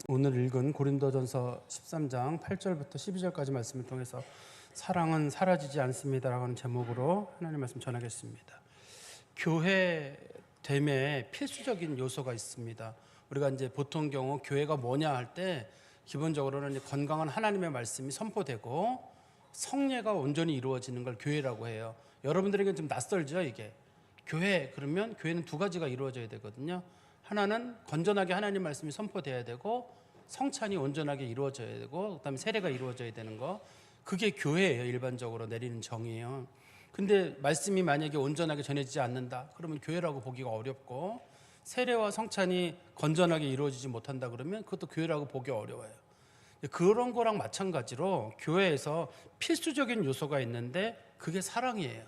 오늘 읽은 고린도전서 13장 8절부터 12절까지 말씀을 통해서 사랑은 사라지지 않습니다라고 하는 제목으로 하나님 말씀 전하겠습니다. 교회됨에 필수적인 요소가 있습니다. 우리가 이제 보통 경우 교회가 뭐냐 할 때 기본적으로는 이제 건강한 하나님의 말씀이 선포되고 성례가 온전히 이루어지는 걸 교회라고 해요. 여러분들에게는 좀 낯설죠, 이게. 교회 그러면 교회는 두 가지가 이루어져야 되거든요. 하나는 건전하게 하나님 말씀이 선포돼야 되고 성찬이 온전하게 이루어져야 되고 그다음에 세례가 이루어져야 되는 거, 그게 교회예요. 일반적으로 내리는 정의예요. 근데 말씀이 만약에 온전하게 전해지지 않는다 그러면 교회라고 보기가 어렵고, 세례와 성찬이 건전하게 이루어지지 못한다 그러면 그것도 교회라고 보기 어려워요. 그런 거랑 마찬가지로 교회에서 필수적인 요소가 있는데 그게 사랑이에요.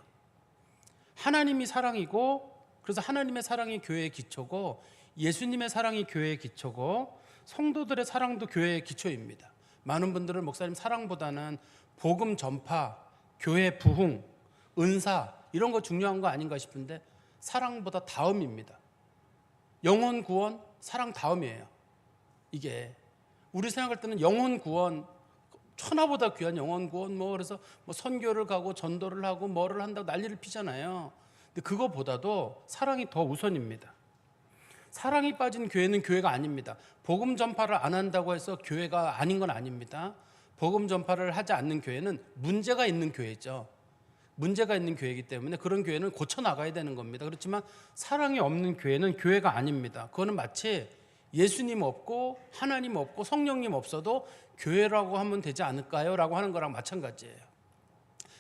하나님이 사랑이고, 그래서 하나님의 사랑이 교회의 기초고, 예수님의 사랑이 교회의 기초고, 성도들의 사랑도 교회의 기초입니다. 많은 분들은 목사님 사랑보다는 복음 전파, 교회 부흥, 은사 이런 거 중요한 거 아닌가 싶은데 사랑보다 다음입니다. 영혼 구원, 사랑 다음이에요. 이게 우리 생각할 때는 영혼 구원, 천하보다 귀한 영혼 구원, 그래서 선교를 가고 전도를 하고 뭐를 한다고 난리를 피잖아요. 근데 그거보다도 사랑이 더 우선입니다. 사랑이 빠진 교회는 교회가 아닙니다. 복음 전파를 안 한다고 해서 교회가 아닌 건 아닙니다. 복음 전파를 하지 않는 교회는 문제가 있는 교회죠. 문제가 있는 교회이기 때문에 그런 교회는 고쳐나가야 되는 겁니다. 그렇지만 사랑이 없는 교회는 교회가 아닙니다. 그거는 마치 예수님 없고 하나님 없고 성령님 없어도 교회라고 하면 되지 않을까요? 라고 하는 거랑 마찬가지예요.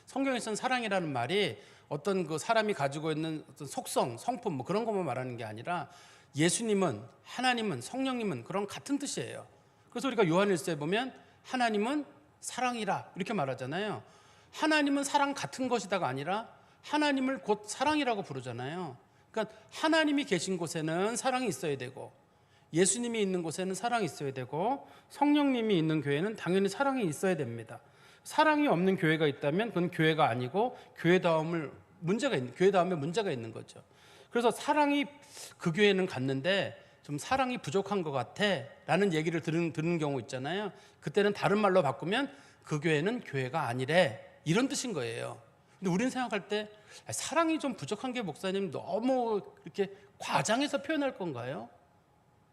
성경에서는 사랑이라는 말이 어떤 그 사람이 가지고 있는 어떤 속성, 성품 그런 것만 말하는 게 아니라 예수님은, 하나님은, 성령님은 그런 같은 뜻이에요. 그래서 우리가 요한일서에 보면 하나님은 사랑이라 이렇게 말하잖아요. 하나님은 사랑 같은 것이다가 아니라 하나님을 곧 사랑이라고 부르잖아요. 그러니까 하나님이 계신 곳에는 사랑이 있어야 되고, 예수님이 있는 곳에는 사랑이 있어야 되고, 성령님이 있는 교회는 당연히 사랑이 있어야 됩니다. 사랑이 없는 교회가 있다면 그건 교회가 아니고 교회 다음에 문제가 있는 거죠. 그래서 사랑이 그 교회는 갔는데 좀 사랑이 부족한 것 같아 라는 얘기를 듣는 경우 있잖아요. 그때는 다른 말로 바꾸면 그 교회는 교회가 아니래, 이런 뜻인 거예요. 근데 우리는 생각할 때 사랑이 좀 부족한 게 목사님 너무 이렇게 과장해서 표현할 건가요?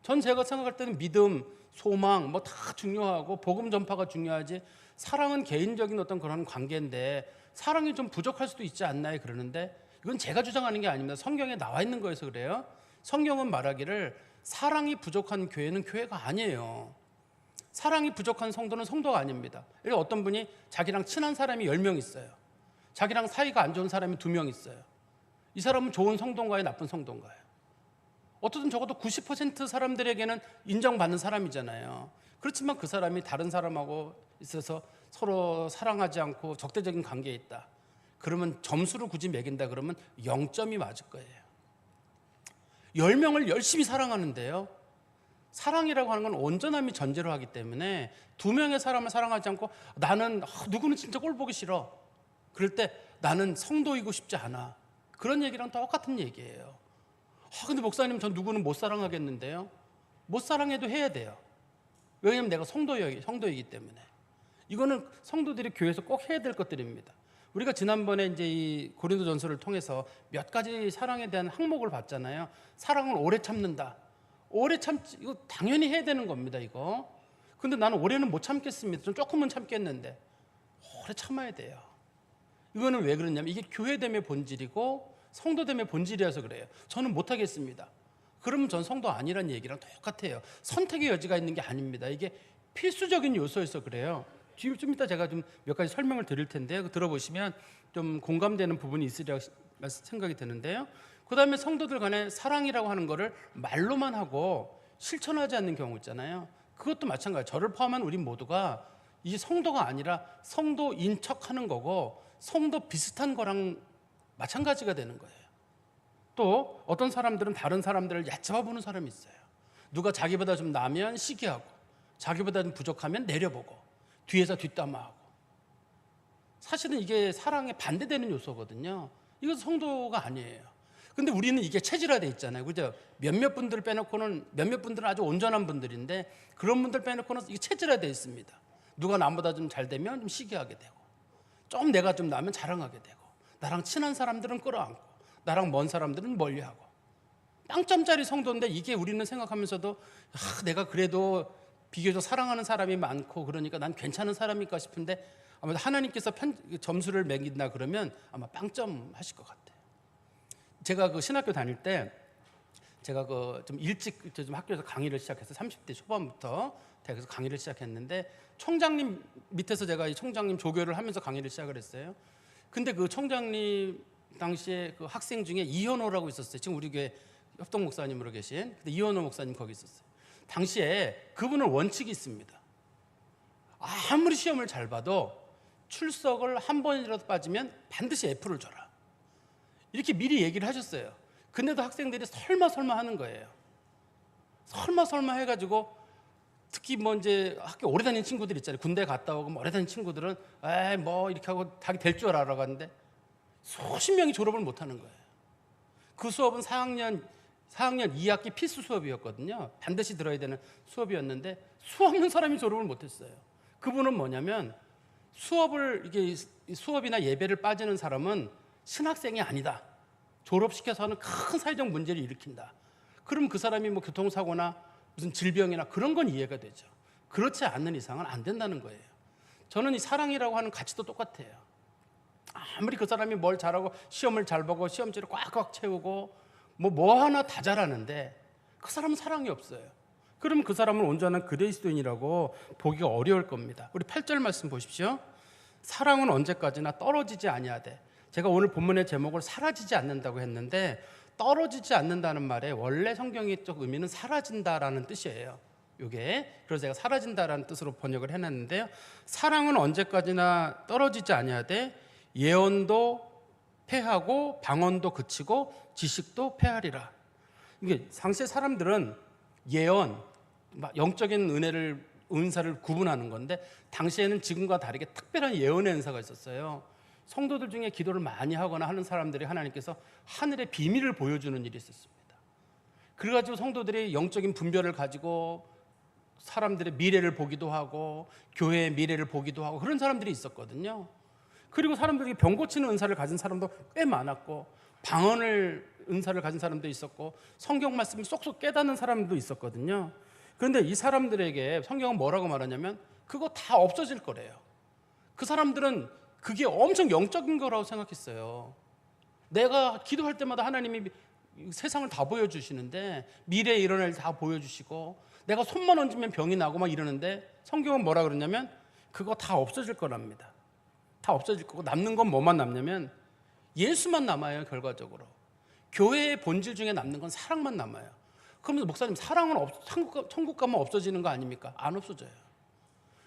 제가 생각할 때는 믿음, 소망 다 중요하고 복음 전파가 중요하지, 사랑은 개인적인 어떤 그런 관계인데 사랑이 좀 부족할 수도 있지 않나요? 그러는데 이건 제가 주장하는 게 아닙니다. 성경에 나와 있는 거여서 그래요. 성경은 말하기를 사랑이 부족한 교회는 교회가 아니에요. 사랑이 부족한 성도는 성도가 아닙니다. 그러니까 어떤 분이 자기랑 친한 사람이 10명 있어요. 자기랑 사이가 안 좋은 사람이 2명 있어요. 이 사람은 좋은 성도인가요? 나쁜 성도인가요? 어떻든 적어도 90% 사람들에게는 인정받는 사람이잖아요. 그렇지만 그 사람이 다른 사람하고 있어서 서로 사랑하지 않고 적대적인 관계에 있다. 그러면 점수를 굳이 매긴다 그러면 0점이 맞을 거예요. 10명을 열심히 사랑하는데요. 사랑이라고 하는 건 온전함이 전제로 하기 때문에 2명의 사람을 사랑하지 않고 나는 누구는 진짜 꼴 보기 싫어, 그럴 때 나는 성도이고 싶지 않아, 그런 얘기랑 똑같은 얘기예요. 근데 목사님 전 누구는 못 사랑하겠는데요. 못 사랑해도 해야 돼요. 왜냐하면 내가 성도이기 때문에. 이거는 성도들이 교회에서 꼭 해야 될 것들입니다. 우리가 지난번에 이제 이 고린도전서를 통해서 몇 가지 사랑에 대한 항목을 봤잖아요. 사랑을 오래 참는다. 오래 참지, 이거 당연히 해야 되는 겁니다, 이거. 근데 나는 오래는 못 참겠습니다. 좀 조금은 참겠는데 오래 참아야 돼요. 이거는 왜 그러냐면 이게 교회됨의 본질이고 성도됨의 본질이어서 그래요. 저는 못 하겠습니다. 그러면 전 성도 아니란 얘기랑 똑같아요. 선택의 여지가 있는 게 아닙니다. 이게 필수적인 요소여서 그래요. 좀 이따 제가 좀 몇 가지 설명을 드릴 텐데요. 들어보시면 좀 공감되는 부분이 있으리라 생각이 드는데요. 그 다음에 성도들 간에 사랑이라고 하는 거를 말로만 하고 실천하지 않는 경우 있잖아요. 그것도 마찬가지예요. 저를 포함한 우리 모두가 이 성도가 아니라 성도인 척하는 거고 성도 비슷한 거랑 마찬가지가 되는 거예요. 또 어떤 사람들은 다른 사람들을 얕잡아 보는 사람이 있어요. 누가 자기보다 좀 나면 시기하고 자기보다 좀 부족하면 내려보고 뒤에서 뒷담화하고. 사실은 이게 사랑에 반대되는 요소거든요. 이것은 성도가 아니에요. 근데 우리는 이게 체질화돼 있잖아요. 그죠? 몇몇 분들 빼놓고는, 몇몇 분들은 아주 온전한 분들인데 그런 분들 빼놓고는 이게 체질화돼 있습니다. 누가 나보다 좀 잘 되면 좀 시기하게 되고, 좀 내가 좀 나면 자랑하게 되고, 나랑 친한 사람들은 끌어안고, 나랑 먼 사람들은 멀리하고. 빵점짜리 성도인데 이게 우리는 생각하면서도 내가 그래도 비교적 사랑하는 사람이 많고 그러니까 난 괜찮은 사람일까 싶은데, 아마 하나님께서 점수를 매긴다 그러면 아마 빵점 하실 것 같아요. 제가 그 신학교 다닐 때 제가 그 좀 일찍 좀 학교에서 강의를 시작해서 30대 초반부터 대학에서 강의를 시작했는데, 총장님 밑에서 제가 이 총장님 조교를 하면서 강의를 시작을 했어요. 근데 그 총장님 당시에 그 학생 중에 이현호라고 있었어요. 지금 우리 교회 협동 목사님으로 계신, 근데 이현호 목사님 거기 있었어요. 당시에 그분은 원칙이 있습니다. 아무리 시험을 잘 봐도 출석을 한 번이라도 빠지면 반드시 F를 줘라, 이렇게 미리 얘기를 하셨어요. 근데도 학생들이 설마 하는 거예요. 설마 해가지고, 특히 뭐 이제 학교 오래 다닌 친구들 있잖아요. 군대 갔다 오고 뭐 오래 다닌 친구들은 에이 뭐 이렇게 하고 자기 될 줄 알아 하는데 수십 명이 졸업을 못 하는 거예요. 그 수업은 4학년 2학기 필수 수업이었거든요. 반드시 들어야 되는 수업이었는데 수없는 사람이 졸업을 못 했어요. 그분은 뭐냐면, 수업이나 예배를 빠지는 사람은 신학생이 아니다, 졸업시켜서 하는 큰 사회적 문제를 일으킨다. 그럼 그 사람이 뭐 교통사고나 무슨 질병이나 그런 건 이해가 되죠. 그렇지 않는 이상은 안 된다는 거예요. 저는 이 사랑이라고 하는 가치도 똑같아요. 아무리 그 사람이 뭘 잘하고 시험을 잘 보고 시험지를 꽉꽉 채우고 뭐 하나 다 잘하는데 그 사람은 사랑이 없어요. 그러면 그 사람은 온전한 그리스도인이라고 보기가 어려울 겁니다. 우리 8절 말씀 보십시오. 사랑은 언제까지나 떨어지지 아니하되. 제가 오늘 본문의 제목을 사라지지 않는다고 했는데, 떨어지지 않는다는 말의 원래 성경적 의미는 사라진다라는 뜻이에요. 이게 그래서 제가 사라진다라는 뜻으로 번역을 해놨는데요. 사랑은 언제까지나 떨어지지 아니하되 예언도 패하고 방언도 그치고 지식도 패하리라. 이게 당시의 사람들은 예언, 영적인 은사를 구분하는 건데, 당시에는 지금과 다르게 특별한 예언의 은사가 있었어요. 성도들 중에 기도를 많이 하거나 하는 사람들이 하나님께서 하늘의 비밀을 보여주는 일이 있었습니다. 그래가지고 성도들이 영적인 분별을 가지고 사람들의 미래를 보기도 하고 교회의 미래를 보기도 하고 그런 사람들이 있었거든요. 그리고 사람들이 병 고치는 은사를 가진 사람도 꽤 많았고, 방언을 은사를 가진 사람도 있었고, 성경 말씀을 쏙쏙 깨닫는 사람도 있었거든요. 그런데 이 사람들에게 성경은 뭐라고 말하냐면 그거 다 없어질 거래요. 그 사람들은 그게 엄청 영적인 거라고 생각했어요. 내가 기도할 때마다 하나님이 세상을 다 보여주시는데, 미래에 일어날 일 다 보여주시고, 내가 손만 얹으면 병이 나고 막 이러는데, 성경은 뭐라 그러냐면 그거 다 없어질 거랍니다. 다 없어질 거고, 남는 건 뭐만 남냐면 예수만 남아요. 결과적으로 교회의 본질 중에 남는 건 사랑만 남아요. 그러면서 목사님, 사랑은 천국 가면 없어지는 거 아닙니까? 안 없어져요.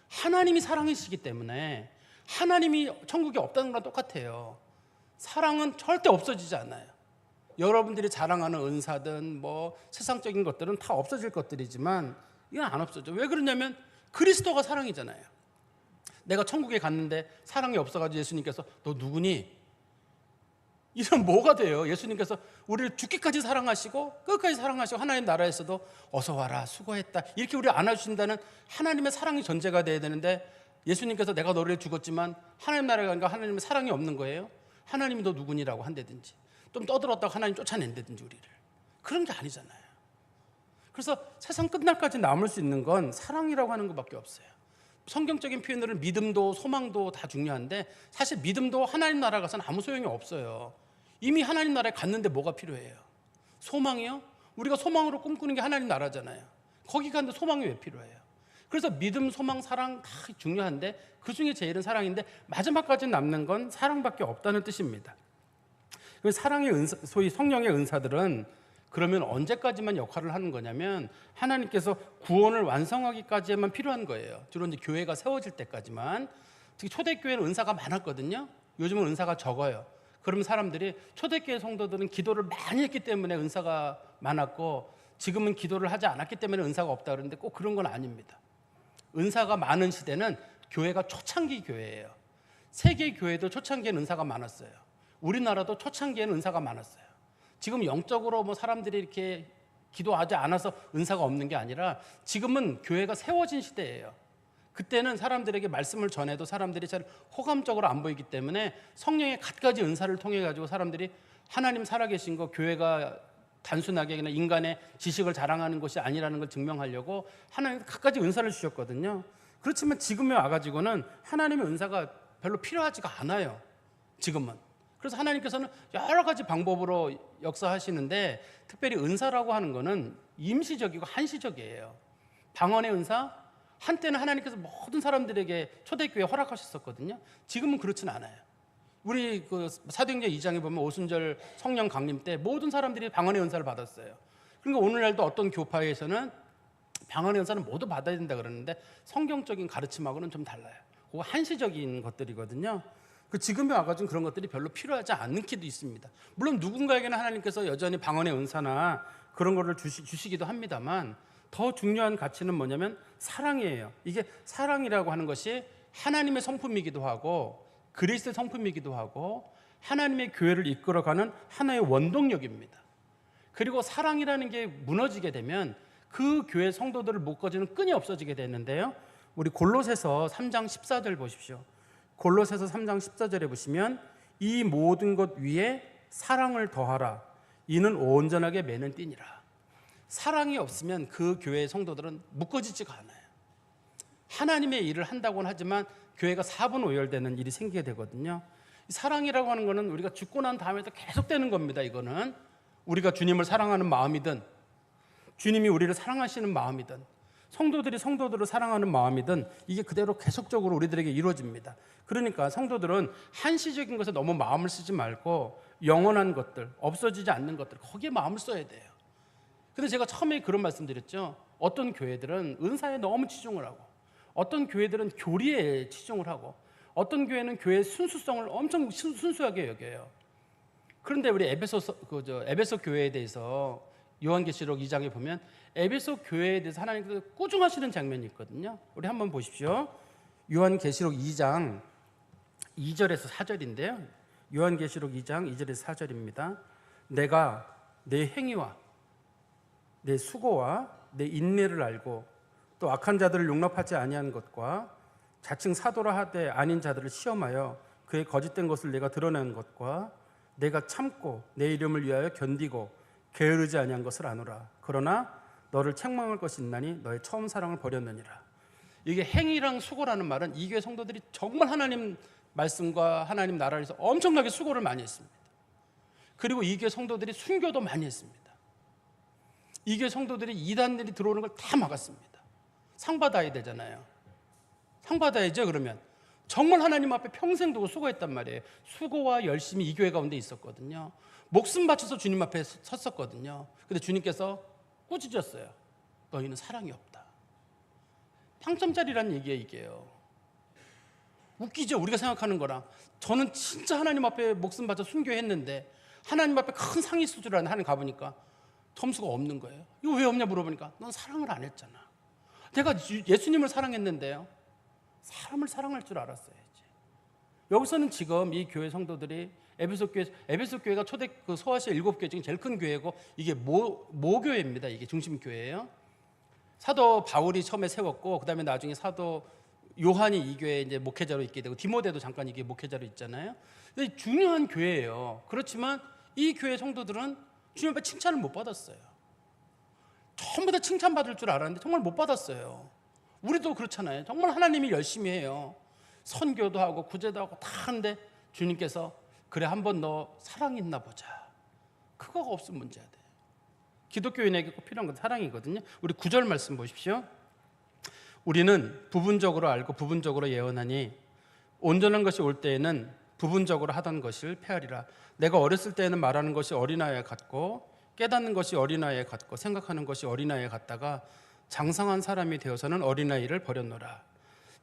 하나님이 사랑이시기 때문에 하나님이 천국에 없다는 거랑 똑같아요. 사랑은 절대 없어지지 않아요. 여러분들이 자랑하는 은사든 뭐 세상적인 것들은 다 없어질 것들이지만 이건 안 없어져. 왜 그러냐면 그리스도가 사랑이잖아요. 내가 천국에 갔는데 사랑이 없어가지고 예수님께서 너 누구니? 이러면 뭐가 돼요? 예수님께서 우리를 죽기까지 사랑하시고 끝까지 사랑하시고 하나님 나라에서도 어서 와라 수고했다 이렇게 우리 안아주신다는 하나님의 사랑이 전제가 돼야 되는데, 예수님께서 내가 너를 죽었지만 하나님 나라에 가니까 하나님의 사랑이 없는 거예요. 하나님이 너 누구니라고 한다든지, 좀 떠들었다가 하나님 쫓아낸다든지 우리를. 그런 게 아니잖아요. 그래서 세상 끝날까지 남을 수 있는 건 사랑이라고 하는 것밖에 없어요. 성경적인 표현으로는 믿음도 소망도 다 중요한데, 사실 믿음도 하나님 나라 가서는 아무 소용이 없어요. 이미 하나님 나라에 갔는데 뭐가 필요해요? 소망이요? 우리가 소망으로 꿈꾸는 게 하나님 나라잖아요. 거기 갔는데 소망이 왜 필요해요? 그래서 믿음, 소망, 사랑 다 중요한데 그 중에 제일은 사랑인데, 마지막까지 남는 건 사랑밖에 없다는 뜻입니다. 사랑의 은사, 소위 성령의 은사들은 그러면 언제까지만 역할을 하는 거냐면, 하나님께서 구원을 완성하기까지만 필요한 거예요. 주로 이제 교회가 세워질 때까지만. 특히 초대교회는 은사가 많았거든요. 요즘은 은사가 적어요. 그러면 사람들이 초대교회 성도들은 기도를 많이 했기 때문에 은사가 많았고, 지금은 기도를 하지 않았기 때문에 은사가 없다 그러는데 꼭 그런 건 아닙니다. 은사가 많은 시대는 교회가 초창기 교회예요. 세계 교회도 초창기에는 은사가 많았어요. 우리나라도 초창기에는 은사가 많았어요. 지금 영적으로 뭐 사람들이 이렇게 기도하지 않아서 은사가 없는 게 아니라 지금은 교회가 세워진 시대예요. 그때는 사람들에게 말씀을 전해도 사람들이 잘 호감적으로 안 보이기 때문에 성령의 갖가지 은사를 통해 가지고 사람들이 하나님 살아계신 거, 교회가 단순하게 그냥 인간의 지식을 자랑하는 것이 아니라는 걸 증명하려고 하나님 갖가지 은사를 주셨거든요. 그렇지만 지금에 와가지고는 하나님의 은사가 별로 필요하지가 않아요. 지금은. 그래서 하나님께서는 여러 가지 방법으로 역사하시는데 특별히 은사라고 하는 거는 임시적이고 한시적이에요. 방언의 은사, 한때는 하나님께서 모든 사람들에게 초대교회 허락하셨었거든요. 지금은 그렇진 않아요. 우리 그 사도행전 2장에 보면 오순절 성령 강림 때 모든 사람들이 방언의 은사를 받았어요. 그러니까 오늘날도 어떤 교파에서는 방언의 은사는 모두 받아야 된다 그러는데 성경적인 가르침하고는 좀 달라요. 그거 한시적인 것들이거든요. 그 지금에 와가지고 그런 것들이 별로 필요하지 않는 기도 있습니다. 물론 누군가에게는 하나님께서 여전히 방언의 은사나 그런 거를 주시기도 합니다만 더 중요한 가치는 뭐냐면 사랑이에요. 이게 사랑이라고 하는 것이 하나님의 성품이기도 하고 그리스도의 성품이기도 하고 하나님의 교회를 이끌어가는 하나의 원동력입니다. 그리고 사랑이라는 게 무너지게 되면 그 교회 성도들을 묶어주는 끈이 없어지게 되는데요. 우리 골로새서 3장 14절 보십시오. 골로새서 3장 14절에 보시면 이 모든 것 위에 사랑을 더하라. 이는 온전하게 매는 띠니라. 사랑이 없으면 그 교회의 성도들은 묶어지지가 않아요. 하나님의 일을 한다고는 하지만 교회가 사분오열되는 일이 생기게 되거든요. 사랑이라고 하는 것은 우리가 죽고 난 다음에도 계속되는 겁니다. 이거는 우리가 주님을 사랑하는 마음이든 주님이 우리를 사랑하시는 마음이든 성도들이 성도들을 사랑하는 마음이든 이게 그대로 계속적으로 우리들에게 이루어집니다. 그러니까 성도들은 한시적인 것에 너무 마음을 쓰지 말고 영원한 것들, 없어지지 않는 것들 거기에 마음을 써야 돼요. 근데 제가 처음에 그런 말씀 드렸죠. 어떤 교회들은 은사에 너무 치중을 하고 어떤 교회들은 교리에 치중을 하고 어떤 교회는 교회의 순수성을 엄청 순수하게 여겨요. 그런데 우리 에베소 교회에 대해서 요한계시록 2장에 보면 에베소 교회에 대해서 하나님께서 꾸중하시는 장면이 있거든요. 우리 한번 보십시오. 요한계시록 2장 2절에서 4절인데요. 요한계시록 2장 2절에서 4절입니다. 내가 내 행위와 내 수고와 내 인내를 알고 또 악한 자들을 용납하지 아니한 것과 자칭 사도라 하되 아닌 자들을 시험하여 그의 거짓된 것을 내가 드러낸 것과 내가 참고 내 이름을 위하여 견디고 게으르지 아니한 것을 아노라. 그러나 너를 책망할 것이 있나니 너의 처음 사랑을 버렸느니라. 이게 행위랑 수고라는 말은 이 교회 성도들이 정말 하나님 말씀과 하나님 나라를 위해서 엄청나게 수고를 많이 했습니다. 그리고 이 교회 성도들이 순교도 많이 했습니다. 이 교회 성도들이 이단들이 들어오는 걸 다 막았습니다. 상 받아야 되잖아요. 상 받아야죠. 그러면 정말 하나님 앞에 평생 두고 수고했단 말이에요. 수고와 열심히 이 교회 가운데 있었거든요. 목숨 바쳐서 주님 앞에 섰었거든요. 근데 주님께서 꾸짖었어요. 너희는 사랑이 없다. 평점짜리라는 얘기예요. 이게요. 웃기죠. 우리가 생각하는 거랑. 저는 진짜 하나님 앞에 목숨 바쳐 순교했는데 하나님 앞에 큰 상이 있을 줄 알았는데 하나님 가보니까 점수가 없는 거예요. 이거 왜 없냐 물어보니까 넌 사랑을 안 했잖아. 내가 예수님을 사랑했는데요. 사람을 사랑할 줄 알았어야지. 여기서는 지금 이 교회 성도들이 에베소 교회가 초대 그 소아시아 7교회 중에 제일 큰 교회고 이게 모교회입니다. 이게 중심 교회예요. 사도 바울이 처음에 세웠고 그다음에 나중에 사도 요한이 이 교회에 이제 목회자로 있게 되고 디모데도 잠깐 이게 목회자로 있잖아요. 근데 중요한 교회예요. 그렇지만 이 교회 성도들은 주님 앞에 칭찬을 못 받았어요. 전부 다 칭찬받을 줄 알았는데 정말 못 받았어요. 우리도 그렇잖아요. 정말 하나님이 열심히 해요. 선교도 하고 구제도 하고 다 하는데 주님께서 그래 한번 너 사랑 있나 보자. 그거가 없으면 문제야 돼. 기독교인에게 꼭 필요한 건 사랑이거든요. 우리 9절 말씀 보십시오. 우리는 부분적으로 알고 부분적으로 예언하니 온전한 것이 올 때에는 부분적으로 하던 것을 폐하리라. 내가 어렸을 때에는 말하는 것이 어린아이와 같고 깨닫는 것이 어린아이와 같고 생각하는 것이 어린아이와 같다가 장성한 사람이 되어서는 어린아이를 버렸노라.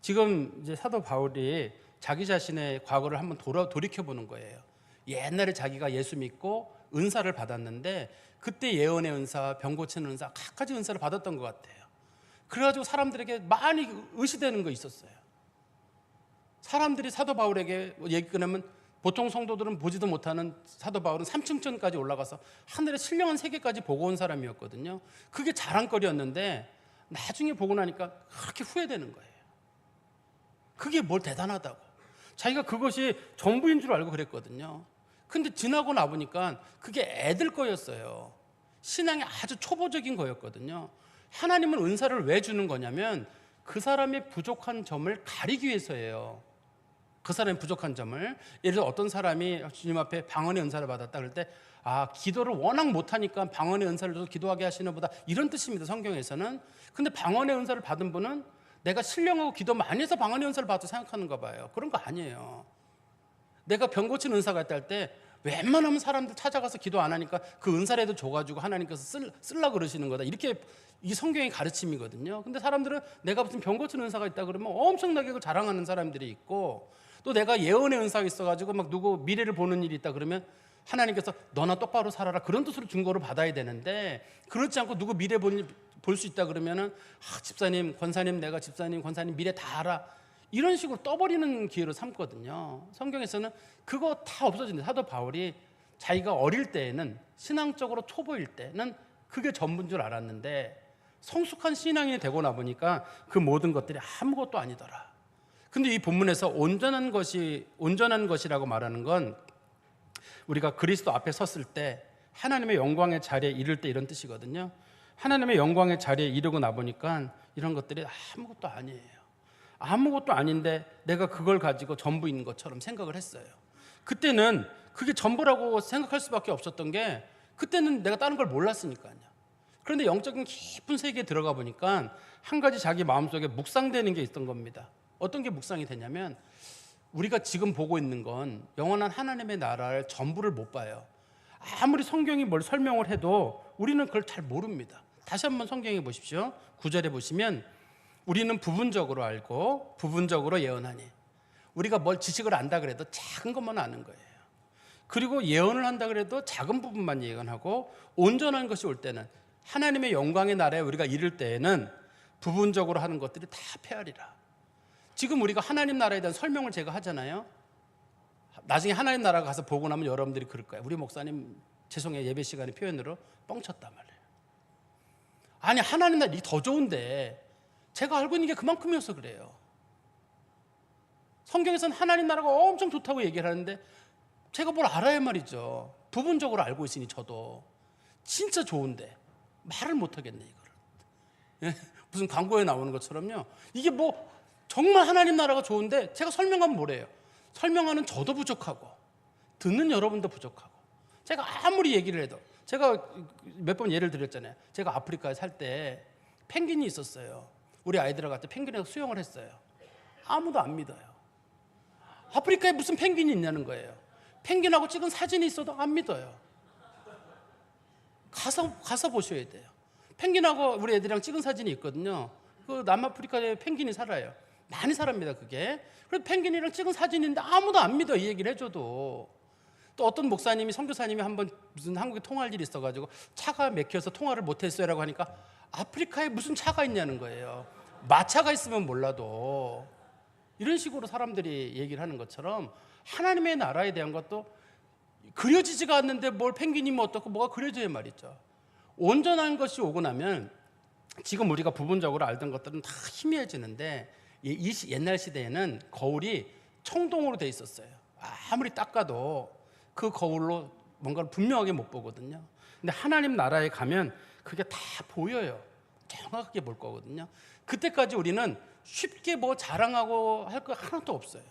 지금 이제 사도 바울이 자기 자신의 과거를 한번 돌이켜보는 거예요. 옛날에 자기가 예수 믿고 은사를 받았는데 그때 예언의 은사, 병 고치는 은사, 각가지 은사를 받았던 것 같아요. 그래가지고 사람들에게 많이 의시되는 거 있었어요. 사람들이 사도 바울에게 얘기 꺼내면 보통 성도들은 보지도 못하는 사도 바울은 3층천까지 올라가서 하늘의 신령한 세계까지 보고 온 사람이었거든요. 그게 자랑거리였는데 나중에 보고 나니까 그렇게 후회되는 거예요. 그게 뭘 대단하다고. 자기가 그것이 전부인 줄 알고 그랬거든요. 근데 지나고 나보니까 그게 애들 거였어요. 신앙이 아주 초보적인 거였거든요. 하나님은 은사를 왜 주는 거냐면 그 사람의 부족한 점을 가리기 위해서예요. 그 사람의 부족한 점을. 예를 들어 어떤 사람이 주님 앞에 방언의 은사를 받았다 그럴 때 기도를 워낙 못하니까 방언의 은사를 줘서 기도하게 하시는 보다, 이런 뜻입니다, 성경에서는. 근데 방언의 은사를 받은 분은 내가 신령하고 기도 많이 해서 방언의 은사를 받았다 생각하는가 봐요. 그런 거 아니에요. 내가 병 고치는 은사가 있다 할 때 웬만하면 사람들 찾아가서 기도 안 하니까 그 은사라도 줘가지고 하나님께서 쓰려고 그러시는 거다, 이렇게 이 성경의 가르침이거든요. 근데 사람들은 내가 무슨 병 고치는 은사가 있다 그러면 엄청나게 그걸 자랑하는 사람들이 있고, 또 내가 예언의 은사가 있어가지고 막 누구 미래를 보는 일이 있다 그러면 하나님께서 너나 똑바로 살아라, 그런 뜻으로 증거를 받아야 되는데, 그렇지 않고 누구 미래 볼 수 있다 그러면은 집사님, 권사님, 내가 집사님, 권사님 미래 다 알아, 이런 식으로 떠버리는 기회로 삼거든요. 성경에서는 그거 다 없어진다. 사도 바울이 자기가 어릴 때에는, 신앙적으로 초보일 때는 그게 전부인 줄 알았는데 성숙한 신앙인이 되고 나 보니까 그 모든 것들이 아무것도 아니더라. 근데 이 본문에서 온전한 것이라고 말하는 건 우리가 그리스도 앞에 섰을 때 하나님의 영광의 자리에 이를 때 이런 뜻이거든요. 하나님의 영광의 자리에 이르고 나 보니까 이런 것들이 아무것도 아니에요. 아무것도 아닌데 내가 그걸 가지고 전부인 것처럼 생각을 했어요. 그때는 그게 전부라고 생각할 수밖에 없었던 게, 그때는 내가 다른 걸 몰랐으니까요. 그런데 영적인 깊은 세계에 들어가 보니까 한 가지 자기 마음속에 묵상되는 게 있던 겁니다. 어떤 게 묵상이 되냐면, 우리가 지금 보고 있는 건 영원한 하나님의 나라를 전부를 못 봐요. 아무리 성경이 뭘 설명을 해도 우리는 그걸 잘 모릅니다. 다시 한번 성경에 보십시오. 9절에 보시면 우리는 부분적으로 알고 부분적으로 예언하니. 우리가 뭘 지식을 안다 그래도 작은 것만 아는 거예요. 그리고 예언을 한다 그래도 작은 부분만 예언하고, 온전한 것이 올 때는, 하나님의 영광의 나라에 우리가 이를 때에는 부분적으로 하는 것들이 다 폐하리라. 지금 우리가 하나님 나라에 대한 설명을 제가 하잖아요. 나중에 하나님 나라 가서 보고 나면 여러분들이 그럴 거예요. 우리 목사님 죄송해요, 예배 시간에 표현으로 뻥쳤단 말이에요. 아니 하나님 나라 더 좋은데 제가 알고 있는 게 그만큼이어서 그래요. 성경에서는 하나님 나라가 엄청 좋다고 얘기를 하는데 제가 뭘 알아야 말이죠. 부분적으로 알고 있으니 저도 진짜 좋은데 말을 못하겠네 이거를. 무슨 광고에 나오는 것처럼요. 이게 뭐 정말 하나님 나라가 좋은데 제가 설명하면 뭐래요? 설명하는 저도 부족하고 듣는 여러분도 부족하고, 제가 아무리 얘기를 해도, 제가 몇 번 예를 드렸잖아요. 제가 아프리카에 살 때 펭귄이 있었어요. 우리 아이들하고 같이 펭귄하고 수영을 했어요. 아무도 안 믿어요. 아프리카에 무슨 펭귄이 있냐는 거예요. 펭귄하고 찍은 사진이 있어도 안 믿어요. 가서 보셔야 돼요. 펭귄하고 우리 애들이랑 찍은 사진이 있거든요. 그 남아프리카에 펭귄이 살아요. 많이 살합니다 그게. 그래서 펭귄이랑 찍은 사진인데 아무도 안 믿어, 이 얘기를 해줘도. 또 어떤 목사님이, 선교사님이 한번 무슨 한국에 통화할 일이 있어가지고 차가 막혀서 통화를 못했어요 라고 하니까 아프리카에 무슨 차가 있냐는 거예요. 마차가 있으면 몰라도. 이런 식으로 사람들이 얘기를 하는 것처럼 하나님의 나라에 대한 것도 그려지지가 않는데 뭘 펭귄이 뭐 어떻고 뭐가 그려져야 말이죠. 온전한 것이 오고 나면 지금 우리가 부분적으로 알던 것들은 다 희미해지는데, 이 옛날 시대에는 거울이 청동으로 돼 있었어요. 아무리 닦아도 그 거울로 뭔가를 분명하게 못 보거든요. 근데 하나님 나라에 가면 그게 다 보여요. 정확하게 볼 거거든요. 그때까지 우리는 쉽게 뭐 자랑하고 할 거 하나도 없어요.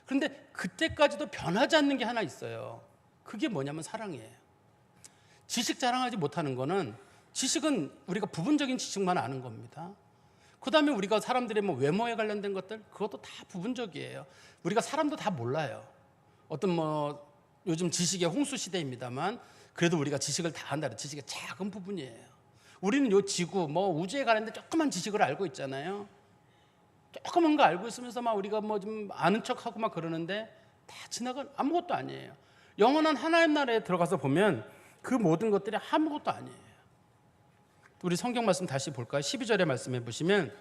그런데 그때까지도 변하지 않는 게 하나 있어요. 그게 뭐냐면 사랑이에요. 지식 자랑하지 못하는 거는, 지식은 우리가 부분적인 지식만 아는 겁니다. 그 다음에 우리가 사람들의 뭐 외모에 관련된 것들, 그것도 다 부분적이에요. 우리가 사람도 다 몰라요. 어떤 뭐 요즘 지식의 홍수 시대입니다만 그래도 우리가 지식을 다 한다는, 지식의 작은 부분이에요. 우리는 요 지구 뭐 우주에 관련된 조그만 지식을 알고 있잖아요. 조그만 거 알고 있으면서 막 우리가 뭐 좀 아는 척하고 막 그러는데 다 지나간 아무것도 아니에요. 영원한 하나님 나라에 들어가서 보면 그 모든 것들이 아무것도 아니에요. 우리 성경 말씀 다시 볼까요? 12절의 말씀해 보시면,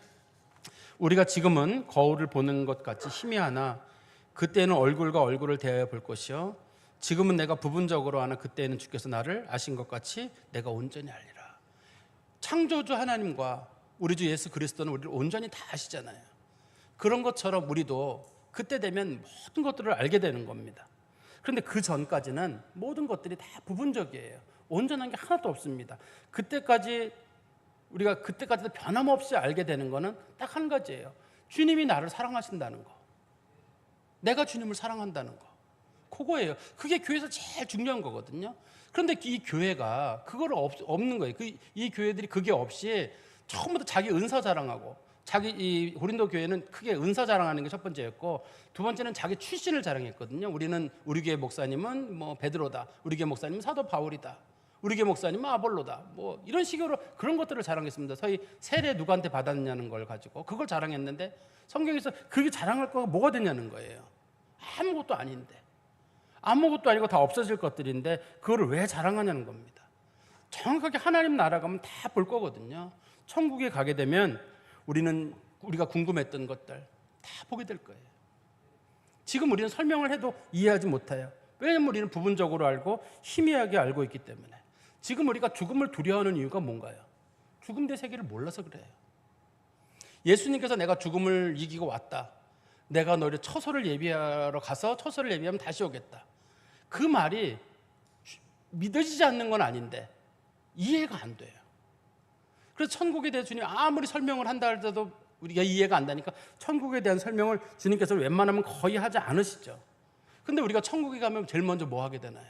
우리가 지금은 거울을 보는 것 같이 희미하나 그때는 얼굴과 얼굴을 대하여 볼 것이요 지금은 내가 부분적으로 하나 그때는 주께서 나를 아신 것 같이 내가 온전히 알리라. 창조주 하나님과 우리 주 예수 그리스도는 우리를 온전히 다 아시잖아요. 그런 것처럼 우리도 그때 되면 모든 것들을 알게 되는 겁니다. 그런데 그 전까지는 모든 것들이 다 부분적이에요. 온전한 게 하나도 없습니다. 우리가 그때까지도 변함없이 알게 되는 거는 딱 한 가지예요. 주님이 나를 사랑하신다는 거. 내가 주님을 사랑한다는 거. 그거예요. 그게 교회에서 제일 중요한 거거든요. 그런데 이 교회가 그거를 없는 거예요. 이 교회들이 그게 없이 처음부터 자기 은사 자랑하고 이 고린도 교회는 크게 은사 자랑하는 게 첫 번째였고 두 번째는 자기 출신을 자랑했거든요. 우리 교회 목사님은 뭐 베드로다. 우리 교회 목사님은 사도 바울이다. 우리 교회 목사님은 아볼로다. 뭐 이런 식으로 그런 것들을 자랑했습니다. 소위 세례 누구한테 받았냐는 걸 가지고 그걸 자랑했는데 성경에서 그게 자랑할 거가 뭐가 되냐는 거예요. 아무것도 아닌데. 아무것도 아니고 다 없어질 것들인데 그거를 왜 자랑하냐는 겁니다. 정확하게 하나님 나라 가면 다 볼 거거든요. 천국에 가게 되면 우리가 궁금했던 것들 다 보게 될 거예요. 지금 우리는 설명을 해도 이해하지 못해요. 왜냐하면 우리는 부분적으로 알고 희미하게 알고 있기 때문에. 지금 우리가 죽음을 두려워하는 이유가 뭔가요? 죽음 대 세계를 몰라서 그래요. 예수님께서 내가 죽음을 이기고 왔다. 내가 너를 처소를 예비하러 가서 처소를 예비하면 다시 오겠다. 그 말이 믿어지지 않는 건 아닌데 이해가 안 돼요. 그래서 천국에 대해 주님이 아무리 설명을 한다 할때도 우리가 이해가 안 되니까 천국에 대한 설명을 주님께서 웬만하면 거의 하지 않으시죠. 근데 우리가 천국에 가면 제일 먼저 뭐 하게 되나요?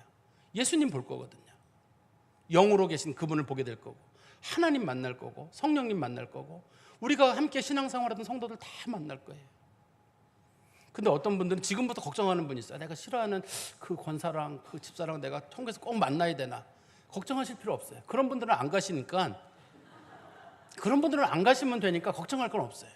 예수님 볼 거거든요. 영으로 계신 그분을 보게 될 거고 하나님 만날 거고 성령님 만날 거고 우리가 함께 신앙생활하던 성도들 다 만날 거예요. 근데 어떤 분들은 지금부터 걱정하는 분이 있어요. 내가 싫어하는 그 권사랑 그 집사랑 내가 천국에서 꼭 만나야 되나. 걱정하실 필요 없어요. 그런 분들은 안 가시니까 그런 분들은 안 가시면 되니까 걱정할 건 없어요.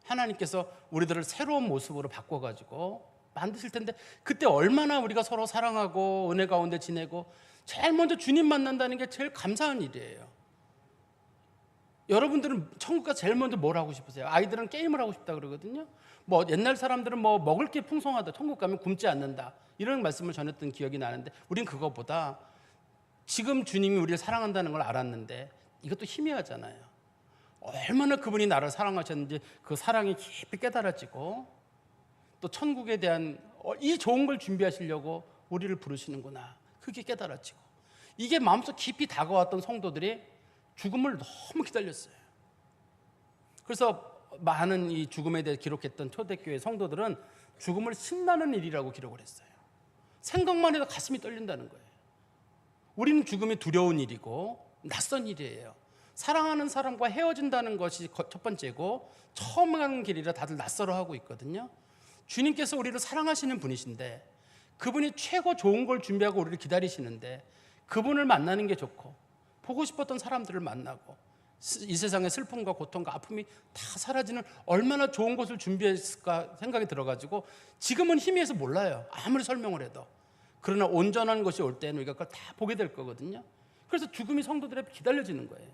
하나님께서 우리들을 새로운 모습으로 바꿔가지고 만드실 텐데 그때 얼마나 우리가 서로 사랑하고 은혜 가운데 지내고 제일 먼저 주님 만난다는 게 제일 감사한 일이에요. 여러분들은 천국 가서 제일 먼저 뭘 하고 싶으세요? 아이들은 게임을 하고 싶다 그러거든요. 뭐 옛날 사람들은 뭐 먹을 게 풍성하다. 천국 가면 굶지 않는다. 이런 말씀을 전했던 기억이 나는데 우린 그거보다 지금 주님이 우리를 사랑한다는 걸 알았는데 이것도 희미하잖아요. 얼마나 그분이 나를 사랑하셨는지 그 사랑이 깊이 깨달아지고 또 천국에 대한 이 좋은 걸 준비하시려고 우리를 부르시는구나. 그게 깨달아지고 이게 마음속 깊이 다가왔던 성도들이 죽음을 너무 기다렸어요. 그래서 많은 이 죽음에 대해 기록했던 초대교회 성도들은 죽음을 신나는 일이라고 기록을 했어요. 생각만 해도 가슴이 떨린다는 거예요. 우리는 죽음이 두려운 일이고 낯선 일이에요. 사랑하는 사람과 헤어진다는 것이 첫 번째고 처음 가는 길이라 다들 낯설어하고 있거든요. 주님께서 우리를 사랑하시는 분이신데 그분이 최고 좋은 걸 준비하고 우리를 기다리시는데 그분을 만나는 게 좋고 보고 싶었던 사람들을 만나고 이 세상의 슬픔과 고통과 아픔이 다 사라지는 얼마나 좋은 것을 준비했을까 생각이 들어가지고 지금은 희미해서 몰라요. 아무리 설명을 해도. 그러나 온전한 것이 올 때는 우리가 그걸 다 보게 될 거거든요. 그래서 죽음이 성도들에 기다려지는 거예요.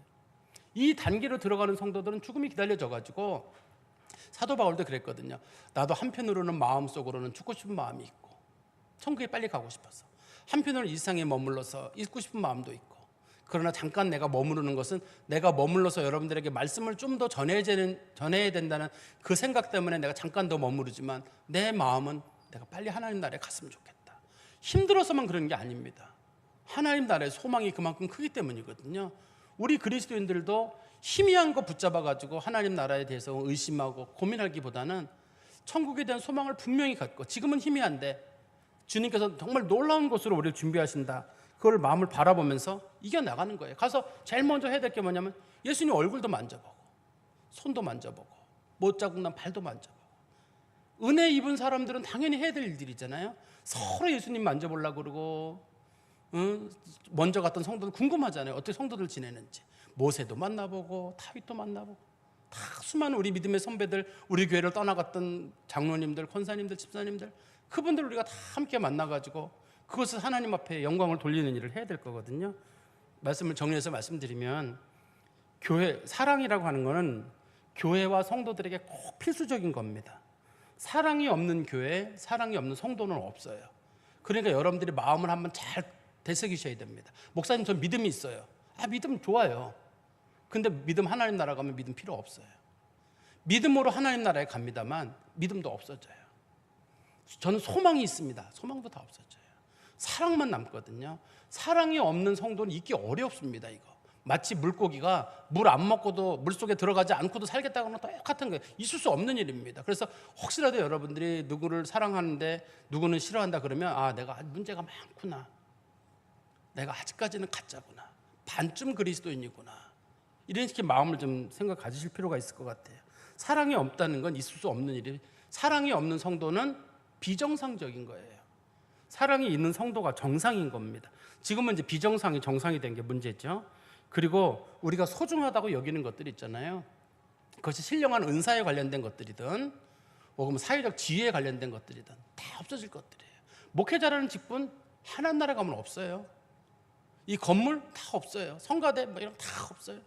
이 단계로 들어가는 성도들은 죽음이 기다려져가지고 사도 바울도 그랬거든요. 나도 한편으로는 마음속으로는 죽고 싶은 마음이 있고 천국에 빨리 가고 싶어서 한편으로는 이 세상에 머물러서 있고 싶은 마음도 있고 그러나 잠깐 내가 머무르는 것은 내가 머물러서 여러분들에게 말씀을 좀 더 전해야 된다는 그 생각 때문에 내가 잠깐 더 머무르지만 내 마음은 내가 빨리 하나님 나라에 갔으면 좋겠다. 힘들어서만 그런 게 아닙니다. 하나님 나라의 소망이 그만큼 크기 때문이거든요. 우리 그리스도인들도 희미한 거 붙잡아가지고 하나님 나라에 대해서 의심하고 고민하기보다는 천국에 대한 소망을 분명히 갖고 지금은 희미한데 주님께서 정말 놀라운 것으로 우리를 준비하신다. 그걸 마음을 바라보면서 이겨나가는 거예요. 가서 제일 먼저 해야 될 게 뭐냐면 예수님 얼굴도 만져보고 손도 만져보고 못 자국 난 발도 만져보고 은혜 입은 사람들은 당연히 해야 될 일들이잖아요. 서로 예수님 만져보려고 그러고 먼저 갔던 성도들 궁금하잖아요. 어떻게 성도들 지내는지. 모세도 만나보고 다윗도 만나보고 다 수많은 우리 믿음의 선배들 우리 교회를 떠나갔던 장로님들 권사님들 집사님들 그분들 우리가 다 함께 만나가지고 그것을 하나님 앞에 영광을 돌리는 일을 해야 될 거거든요. 말씀을 정리해서 말씀드리면 교회 사랑이라고 하는 것은 교회와 성도들에게 꼭 필수적인 겁니다. 사랑이 없는 교회, 사랑이 없는 성도는 없어요. 그러니까 여러분들이 마음을 한번 잘 되새기셔야 됩니다. 목사님, 전 믿음이 있어요. 믿음 좋아요. 근데 믿음 하나님 나라 가면 믿음 필요 없어요. 믿음으로 하나님 나라에 갑니다만 믿음도 없어져요. 저는 소망이 있습니다. 소망도 다 없어져요. 사랑만 남거든요. 사랑이 없는 성도는 있기 어렵습니다. 이거 마치 물고기가 물 안 먹고도 물속에 들어가지 않고도 살겠다고는 똑같은 거예요. 있을 수 없는 일입니다. 그래서 혹시라도 여러분들이 누구를 사랑하는데 누구는 싫어한다 그러면 내가 문제가 많구나, 내가 아직까지는 가짜구나, 반쯤 그리스도인이구나, 이런 식의 마음을 좀 생각 가지실 필요가 있을 것 같아요. 사랑이 없다는 건 있을 수 없는 일이, 사랑이 없는 성도는 비정상적인 거예요. 사랑이 있는 성도가 정상인 겁니다. 지금은 이제 비정상이 정상이 된 게 문제죠. 그리고 우리가 소중하다고 여기는 것들이 있잖아요. 그것이 신령한 은사에 관련된 것들이든 혹은 사회적 지위에 관련된 것들이든 다 없어질 것들이에요. 목회자라는 직분 하나님 나라 가면 없어요. 이 건물 다 없어요. 성가대 이런 거 다 없어요.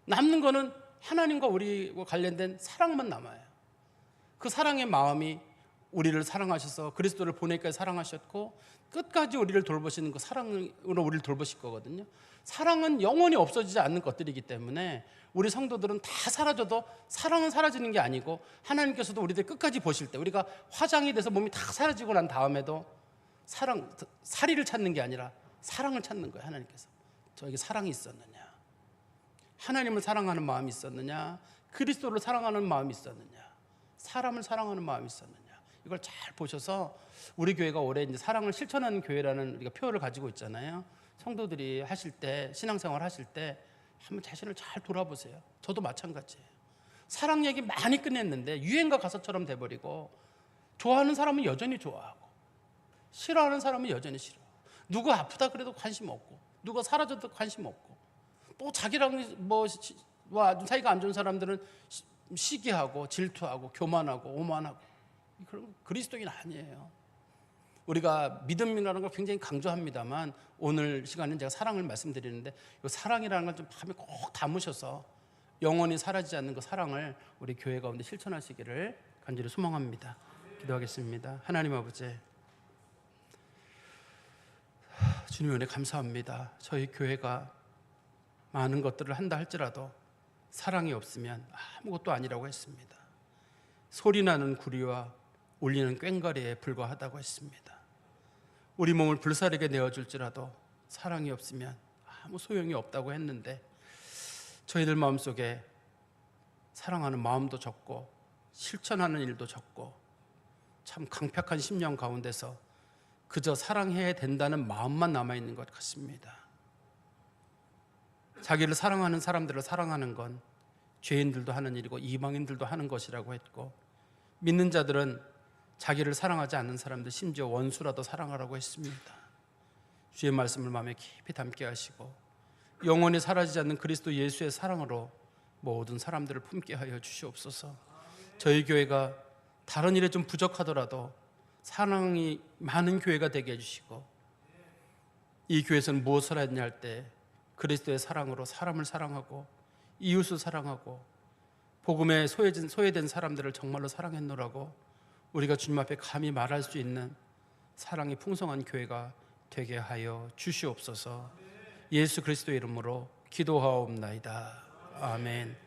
남는 거는 하나님과 우리와 관련된 사랑만 남아요. 그 사랑의 마음이 우리를 사랑하셔서 그리스도를 보내기까지 사랑하셨고 끝까지 우리를 돌보시는 그 사랑으로 우리를 돌보실 거거든요. 사랑은 영원히 없어지지 않는 것들이기 때문에 우리 성도들은 다 사라져도 사랑은 사라지는 게 아니고 하나님께서도 우리들 끝까지 보실 때 우리가 화장이 돼서 몸이 다 사라지고 난 다음에도 사리를 찾는 게 아니라 사랑을 찾는 거예요. 하나님께서 저에게 사랑이 있었느냐, 하나님을 사랑하는 마음이 있었느냐, 그리스도를 사랑하는 마음이 있었느냐, 사람을 사랑하는 마음이 있었느냐, 이걸 잘 보셔서 우리 교회가 올해 이제 사랑을 실천하는 교회라는 우리가 표어를 가지고 있잖아요. 성도들이 하실 때, 신앙생활 하실 때 한번 자신을 잘 돌아보세요. 저도 마찬가지예요. 사랑 얘기 많이 끝냈는데 유행가 가사처럼 돼버리고 좋아하는 사람은 여전히 좋아하고 싫어하는 사람은 여전히 싫어. 누구 아프다 그래도 관심 없고 누가 사라져도 관심 없고 또 자기랑 사이가 안 좋은 사람들은 시기하고 질투하고 교만하고 오만하고 그런 그리스도인 아니에요. 우리가 믿음이라는 걸 굉장히 강조합니다만 오늘 시간은 제가 사랑을 말씀드리는데 이 사랑이라는 걸 좀 마음에 꼭 담으셔서 영원히 사라지지 않는 그 사랑을 우리 교회 가운데 실천하시기를 간절히 소망합니다. 기도하겠습니다. 하나님 아버지, 주님 은혜 감사합니다. 저희 교회가 많은 것들을 한다 할지라도 사랑이 없으면 아무것도 아니라고 했습니다. 소리나는 구리와 울리는 꽹과리에 불과하다고 했습니다. 우리 몸을 불사르게 내어줄지라도 사랑이 없으면 아무 소용이 없다고 했는데 저희들 마음속에 사랑하는 마음도 적고 실천하는 일도 적고 참 강팍한 심령 가운데서 그저 사랑해야 된다는 마음만 남아있는 것 같습니다. 자기를 사랑하는 사람들을 사랑하는 건 죄인들도 하는 일이고 이방인들도 하는 것이라고 했고 믿는 자들은 자기를 사랑하지 않는 사람들 심지어 원수라도 사랑하라고 했습니다. 주의 말씀을 마음에 깊이 담게 하시고 영원히 사라지지 않는 그리스도 예수의 사랑으로 모든 사람들을 품게 하여 주시옵소서. 저희 교회가 다른 일에 좀 부족하더라도 사랑이 많은 교회가 되게 해주시고 이 교회에서는 무엇을 했냐 할 때 그리스도의 사랑으로 사람을 사랑하고 이웃을 사랑하고 복음에 소외된 사람들을 정말로 사랑했노라고 우리가 주님 앞에 감히 말할 수 있는 사랑이 풍성한 교회가 되게 하여 주시옵소서. 예수 그리스도의 이름으로 기도하옵나이다. 아멘.